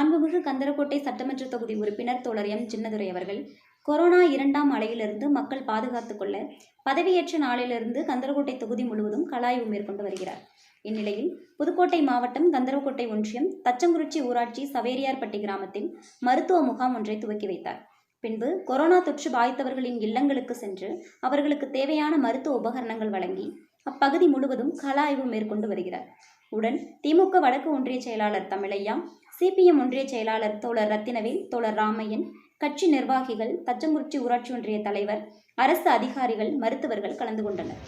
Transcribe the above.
மாண்புமிகு கந்தரக்கோட்டை சட்டமன்ற தொகுதி உறுப்பினர் தோழர் M.Chinnadurai அவர்கள் கொரோனா 2ஆம் அலையிலிருந்து மக்கள் பாதுகாத்துக் கொள்ள பதவியேற்ற நாளிலிருந்து கந்தரக்கோட்டை தொகுதி முழுவதும் களஆய்வு மேற்கொண்டு வருகிறார். இந்நிலையில் புதுக்கோட்டை மாவட்டம் கந்தரக்கோட்டை ஒன்றியம் தச்சங்குறிச்சி ஊராட்சி சவேரியார்பட்டி கிராமத்தில் மருத்துவ முகாம் ஒன்றை துவக்கி வைத்தார். பின்பு கொரோனா தொற்று பாதித்தவர்களின் இல்லங்களுக்கு சென்று அவர்களுக்கு தேவையான மருத்துவ உபகரணங்கள் வழங்கி அப்பகுதி முழுவதும் களஆய்வு மேற்கொண்டு வருகிறார். உடன் திமுக வடக்கு ஒன்றிய செயலாளர் தமிழையா, CPM ஒன்றிய செயலாளர் தோழர் ரத்தினவேல், தோழர் ராமையன், கட்சி நிர்வாகிகள், தச்சங்குறிச்சி ஊராட்சி ஒன்றிய தலைவர், அரசு அதிகாரிகள், மருத்துவர்கள் கலந்து கொண்டனர்.